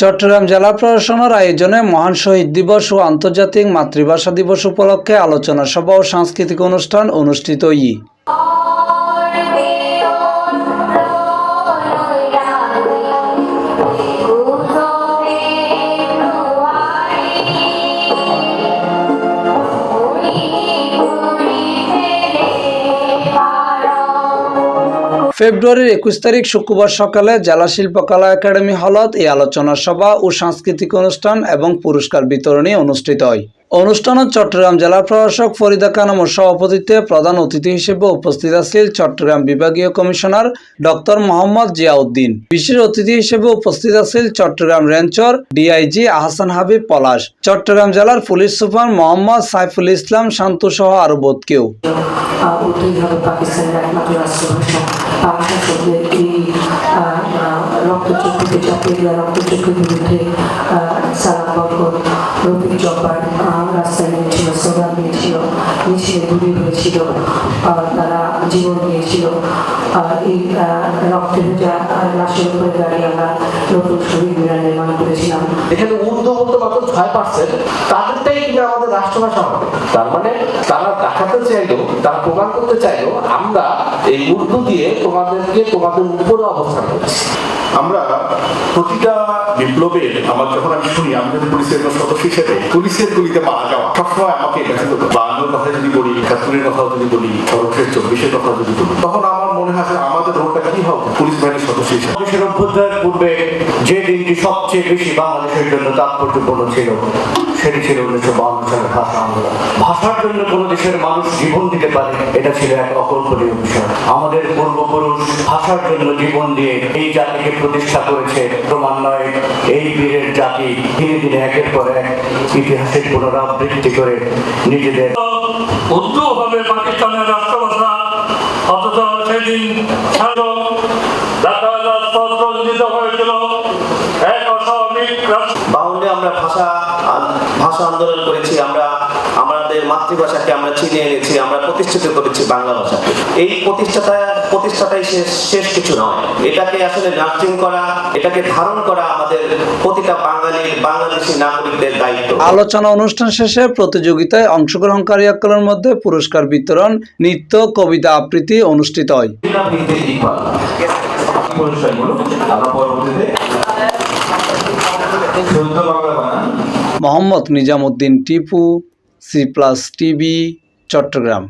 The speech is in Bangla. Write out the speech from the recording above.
চট্টগ্রাম জেলা প্রশাসনের আয়োজনে মহান শহীদ দিবস ও আন্তর্জাতিক মাতৃভাষা দিবস উপলক্ষে আলোচনা সভা ও সাংস্কৃতিক অনুষ্ঠান অনুষ্ঠিত। ফেব্রুয়ারির 21 তারিখ শুক্রবার সকালে জেলা শিল্পকলা একাডেমি হলত এই আলোচনা সভা ও সাংস্কৃতিক অনুষ্ঠান এবং পুরস্কার বিতরণী অনুষ্ঠিত হয়। অনুষ্ঠানে চট্টগ্রাম জেলা প্রশাসক ফরিদা খানমের সভাপতিত্বে প্রধান অতিথি হিসেবে উপস্থিত আছেন চট্টগ্রাম বিভাগীয় কমিশনার ডক্টর মোহাম্মদ জিয়াউদ্দিন। বিশেষ অতিথি হিসেবে উপস্থিত আছেন চট্টগ্রাম রেঞ্জর ডিআইজি আহসান হাবিব পলাশ, চট্টগ্রাম জেলার পুলিশ সুপার মোহাম্মদ সাইফুল ইসলাম শান্তু সহ আরো বহুত কেউ। রক্তচক্ষুকে চাপিয়ে দেওয়া রক্তচক্ষুর বিরুদ্ধে রফিক জব্বার রাস্তায় নিয়েছিল, স্লোগান দিয়েছিল, মিছিলে ঘুরে হয়েছিল, তারা জীবন দিয়েছিল। এই রক্তে ভেজা লাশের উপরে দাঁড়িয়ে আমরা নতুন শহীদ মিনার নির্মাণ করেছিলাম। এখানে উর্দু বলতে মাত্র 6%, তাদেরটাই কিন্তু আমাদের রাষ্ট্রভাষা হবে। তার মানে তারা দেখাতে চাইলো, তারা প্রমাণ করতে চাইলো আমরা এই উর্দু দিয়ে তোমাদের উপরে অবস্থান করছি। আমরা প্রতিটা বিপ্লবের যখন আমি শুনি, আমি যদি পুলিশের সদস্য হিসেবে পুলিশের গুলিতে মারা যাওয়া সবসময় আমাকে ব্যথিত করে। বাংলার কথা যদি বলি, 71-এর কথা যদি বলি, সর্বশেষ 24-এর কথা যদি বলি, তখন আমার মনে হয় আমাদের রোলটা কি হবে পুলিশ বাহিনীর সদস্য হিসেবে। দেশের অভ্যুদয়ের পূর্বে যে দিনটি সবচেয়ে বেশি বাংলাদেশের জন্য তাৎপর্যপূর্ণ ছিল সেটি ছিল 1952 সালের ভাষা আন্দোলন। ভাষার জন্য কোনো দেশের মানুষ জীবন দিতে পারে, এটা ছিল এক অকল্পনীয় বিষয়। আমাদের পূর্বপুরুষ ভাষার জন্য জীবন দিয়ে এই জাতিকে প্রতিষ্ঠা করেছে। ক্রমান্বয়ে এই বীরের জাতি দিনে দিনে একের পর এক ইতিহাসের পুনরাবৃত্তি করে নিজেদের উর্দু হবে পাকিস্তানের রাষ্ট্রভাষা, অথচ সেদিন হয়েছিল এক অস্বাভাবিক। বাউন্ডে আমরা ভাষা আন্দোলন করেছি, আমরা আমাদের মাতৃভাষাকে আমরা চিনে এনেছি, আমরা প্রতিষ্ঠিত করেছি বাংলা ভাষাকে। এই প্রতিষ্ঠাটাই শেষ কিছু নয়, এটাকে আসলে নার্সিং করা, এটাকে ধারণ করা আমাদের প্রতিটা বাংলাদেশী নাগরিকদের দায়িত্ব। আলোচনা অনুষ্ঠান শেষে প্রতিযোগিতায় অংশগ্রহণকারী সকলের মধ্যে পুরস্কার বিতরণ, নৃত্য, কবিতা আবৃত্তি অনুষ্ঠিত হয়। Mohammad Nizamuddin Tipu, C+ TV, Chittagong.